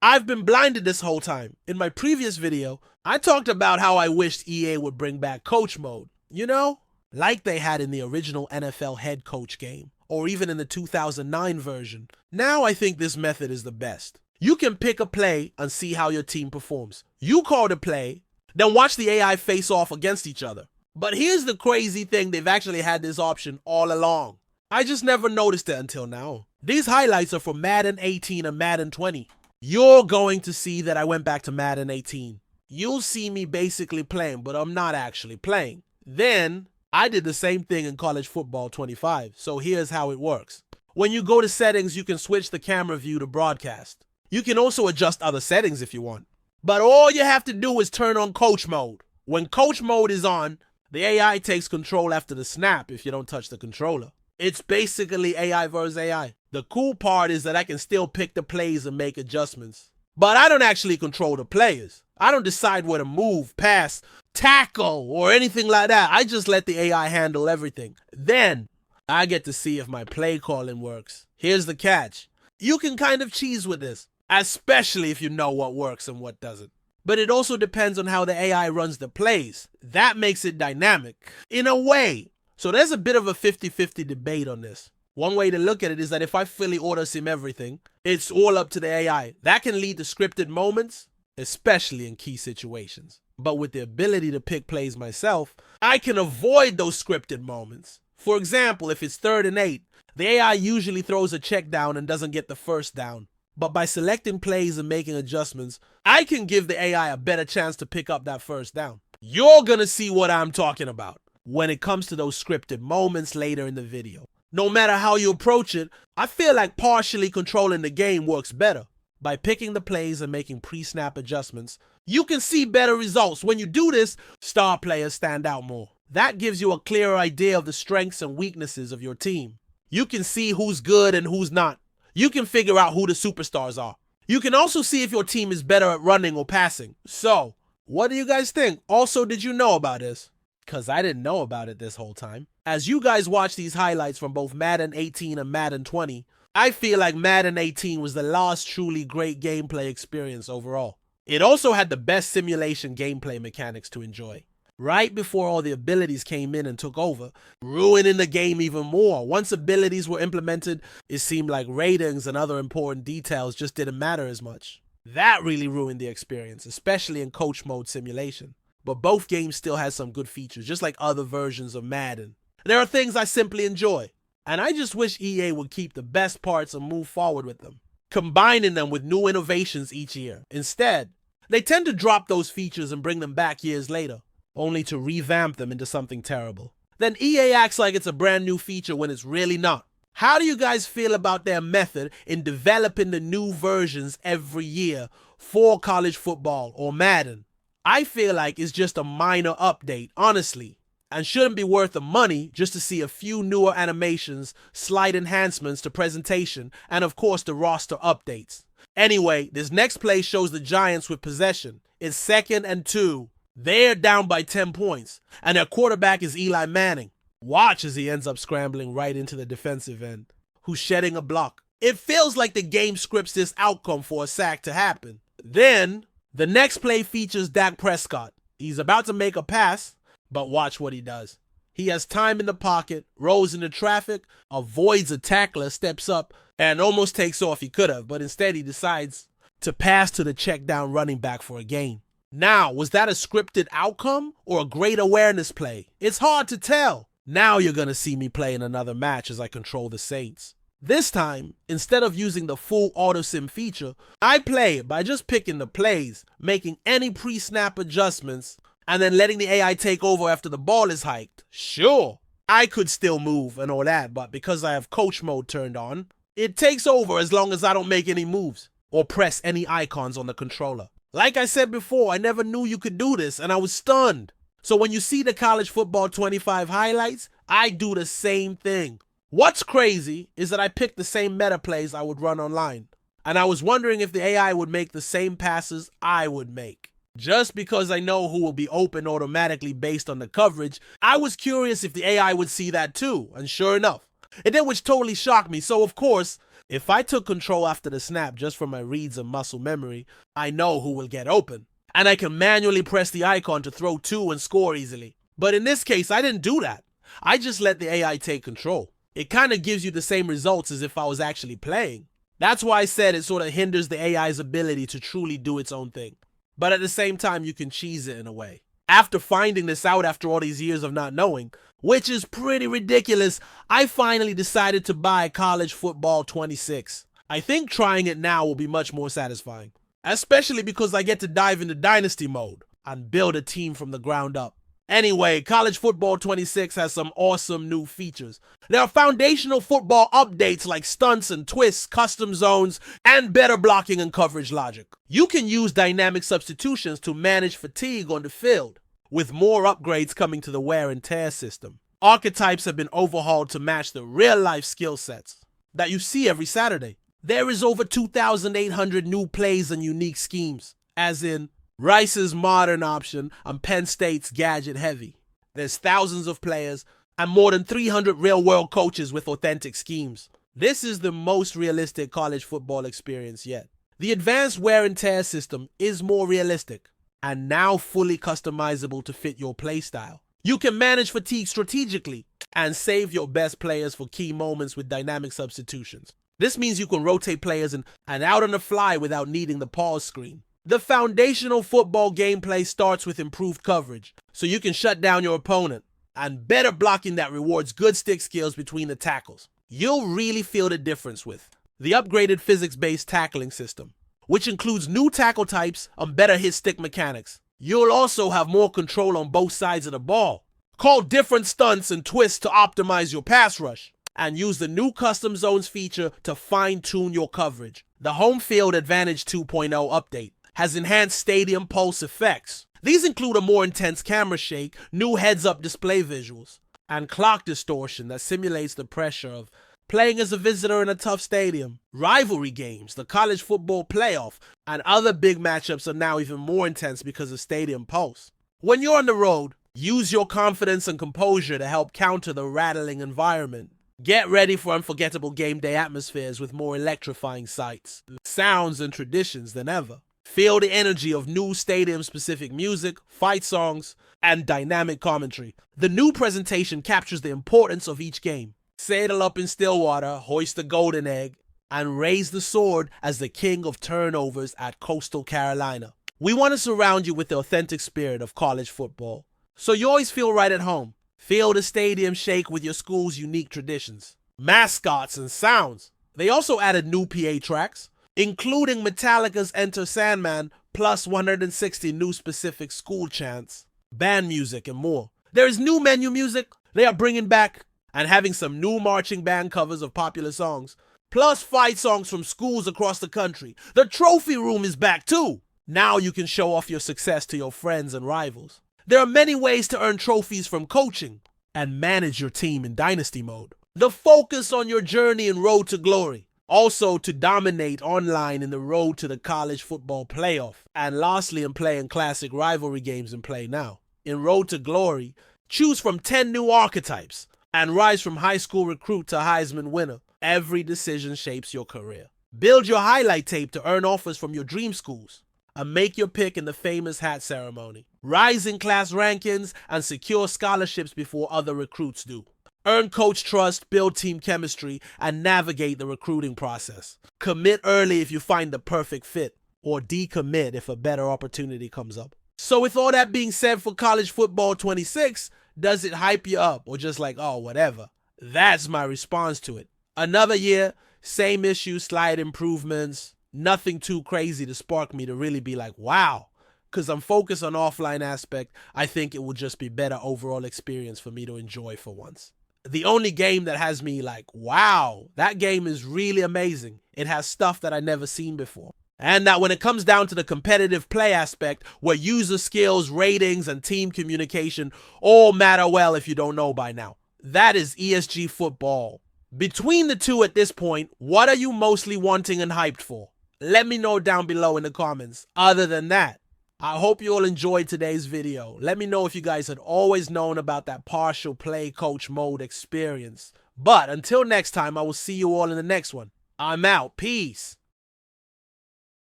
I've been blinded this whole time. In my previous video, I talked about how I wished EA would bring back coach mode. You know, like they had in the original NFL head coach game, or even in the 2009 version. Now I think this method is the best. You can pick a play and see how your team performs. You call the play, then watch the AI face off against each other. But here's the crazy thing, they've actually had this option all along. I just never noticed it until now. These highlights are from Madden 18 and Madden 20. You're going to see that I went back to Madden 18. You'll see me basically playing, but I'm not actually playing. Then, I did the same thing in College Football 25, so here's how it works. When you go to settings, you can switch the camera view to broadcast. You can also adjust other settings if you want. But all you have to do is turn on coach mode. When coach mode is on, the AI takes control after the snap if you don't touch the controller. It's basically AI versus AI. The cool part is that I can still pick the plays and make adjustments. But I don't actually control the players. I don't decide where to move, pass, tackle, or anything like that. I just let the AI handle everything. Then, I get to see if my play calling works. Here's the catch. You can kind of cheese with this, especially if you know what works and what doesn't. But it also depends on how the AI runs the plays. That makes it dynamic, in a way. So there's a bit of a 50-50 debate on this. One way to look at it is that if I fully auto-sim everything, it's all up to the AI. That can lead to scripted moments, especially in key situations. But with the ability to pick plays myself, I can avoid those scripted moments. For example, if it's 3rd and 8, the AI usually throws a check down and doesn't get the first down. But by selecting plays and making adjustments, I can give the AI a better chance to pick up that first down. You're gonna see what I'm talking about when it comes to those scripted moments later in the video. No matter how you approach it, I feel like partially controlling the game works better. By picking the plays and making pre-snap adjustments, you can see better results. When you do this, star players stand out more. That gives you a clearer idea of the strengths and weaknesses of your team. You can see who's good and who's not. You can figure out who the superstars are. You can also see if your team is better at running or passing. So, what do you guys think? Also, did you know about this? Because I didn't know about it this whole time. As you guys watch these highlights from both Madden 18 and Madden 20, I feel like Madden 18 was the last truly great gameplay experience overall. It also had the best simulation gameplay mechanics to enjoy. Right before all the abilities came in and took over, ruining the game even more. Once abilities were implemented, it seemed like ratings and other important details just didn't matter as much. That really ruined the experience, especially in coach mode simulation. But both games still had some good features, just like other versions of Madden. There are things I simply enjoy, and I just wish EA would keep the best parts and move forward with them, combining them with new innovations each year. Instead, they tend to drop those features and bring them back years later, only to revamp them into something terrible. Then EA acts like it's a brand new feature when it's really not. How do you guys feel about their method in developing the new versions every year for college football or Madden? I feel like it's just a minor update, honestly, and shouldn't be worth the money just to see a few newer animations, slight enhancements to presentation, and of course the roster updates. Anyway, this next play shows the Giants with possession. It's 2nd and 2. They're down by 10 points, and their quarterback is Eli Manning. Watch as he ends up scrambling right into the defensive end, who's shedding a block. It feels like the game scripts this outcome for a sack to happen. Then, the next play features Dak Prescott. He's about to make a pass, but watch what he does. He has time in the pocket, rolls into traffic, avoids a tackler, steps up, and almost takes off. He could have, but instead he decides to pass to the check down running back for a gain. Now, was that a scripted outcome or a great awareness play? It's hard to tell. Now you're going to see me play in another match as I control the Saints. This time, instead of using the full auto-sim feature, I play it by just picking the plays, making any pre-snap adjustments, and then letting the AI take over after the ball is hiked. Sure, I could still move and all that, but because I have coach mode turned on, it takes over as long as I don't make any moves or press any icons on the controller. Like I said before, I never knew you could do this, and I was stunned. So when you see the College Football 25 highlights, I do the same thing. What's crazy is that I picked the same meta plays I would run online, and I was wondering if the AI would make the same passes I would make. Just because I know who will be open automatically based on the coverage, I was curious if the AI would see that too, and sure enough, it did, which totally shocked me. So of course, If I took control after the snap just from my reads and muscle memory, I know who will get open. And I can manually press the icon to throw two and score easily. But in this case, I didn't do that. I just let the AI take control. It kind of gives you the same results as if I was actually playing. That's why I said it sort of hinders the AI's ability to truly do its own thing. But at the same time, you can cheese it in a way. After finding this out after all these years of not knowing, which is pretty ridiculous, I finally decided to buy College Football 26. I think trying it now will be much more satisfying, especially because I get to dive into Dynasty mode and build a team from the ground up. Anyway, College Football 26 has some awesome new features. There are foundational football updates like stunts and twists, custom zones, and better blocking and coverage logic. You can use dynamic substitutions to manage fatigue on the field, with more upgrades coming to the wear and tear system. Archetypes have been overhauled to match the real-life skill sets that you see every Saturday. There is over 2,800 new plays and unique schemes, as in Rice's modern option and Penn State's gadget heavy. There's thousands of players and more than 300 real-world coaches with authentic schemes. This is the most realistic college football experience yet. The advanced wear and tear system is more realistic and now fully customizable to fit your playstyle. You can manage fatigue strategically and save your best players for key moments with dynamic substitutions. This means you can rotate players and out on the fly without needing the pause screen. The foundational football gameplay starts with improved coverage, so you can shut down your opponent, and better blocking that rewards good stick skills between the tackles. You'll really feel the difference with the upgraded physics-based tackling system, which includes new tackle types and better hit stick mechanics. You'll also have more control on both sides of the ball. Call different stunts and twists to optimize your pass rush, and use the new custom zones feature to fine-tune your coverage. The Home Field Advantage 2.0 update has enhanced stadium pulse effects. These include a more intense camera shake, new heads-up display visuals, and clock distortion that simulates the pressure of playing as a visitor in a tough stadium. Rivalry games, the college football playoff, and other big matchups are now even more intense because of stadium pulse. When you're on the road, use your confidence and composure to help counter the rattling environment. Get ready for unforgettable game day atmospheres with more electrifying sights, sounds, and traditions than ever. Feel the energy of new stadium-specific music, fight songs, and dynamic commentary. The new presentation captures the importance of each game. Saddle up in Stillwater, hoist the golden egg, and raise the sword as the king of turnovers at Coastal Carolina. We want to surround you with the authentic spirit of college football, so you always feel right at home. Feel the stadium shake with your school's unique traditions, mascots, and sounds. They also added new PA tracks, including Metallica's Enter Sandman, plus 160 new specific school chants, band music, and more. There is new menu music they are bringing back and having some new marching band covers of popular songs, plus fight songs from schools across the country. The trophy room is back too. Now you can show off your success to your friends and rivals. There are many ways to earn trophies from coaching and manage your team in Dynasty mode. The focus on your journey in Road to Glory. Also to dominate online in the road to the college football playoff. And lastly, in playing classic rivalry games and Play Now. In Road to Glory, choose from 10 new archetypes and rise from high school recruit to Heisman winner. Every decision shapes your career. Build your highlight tape to earn offers from your dream schools and make your pick in the famous hat ceremony. Rise in class rankings and secure scholarships before other recruits do. Earn coach trust, build team chemistry, and navigate the recruiting process. Commit early if you find the perfect fit, or decommit if a better opportunity comes up. So with all that being said for College Football 26, does it hype you up or just like, oh, whatever? That's my response to it. Another year, same issues, slight improvements, nothing too crazy to spark me to really be like, wow. Because I'm focused on offline aspect, I think it will just be better overall experience for me to enjoy for once. The only game that has me like, wow, that game is really amazing. It has stuff that I never seen before. And that when it comes down to the competitive play aspect, where user skills, ratings, and team communication all matter well if you don't know by now. That is ESG Football. Between the two at this point, what are you mostly wanting and hyped for? Let me know down below in the comments. Other than that, I hope you all enjoyed today's video. Let me know if you guys had always known about that partial play coach mode experience. But until next time, I will see you all in the next one. I'm out. Peace.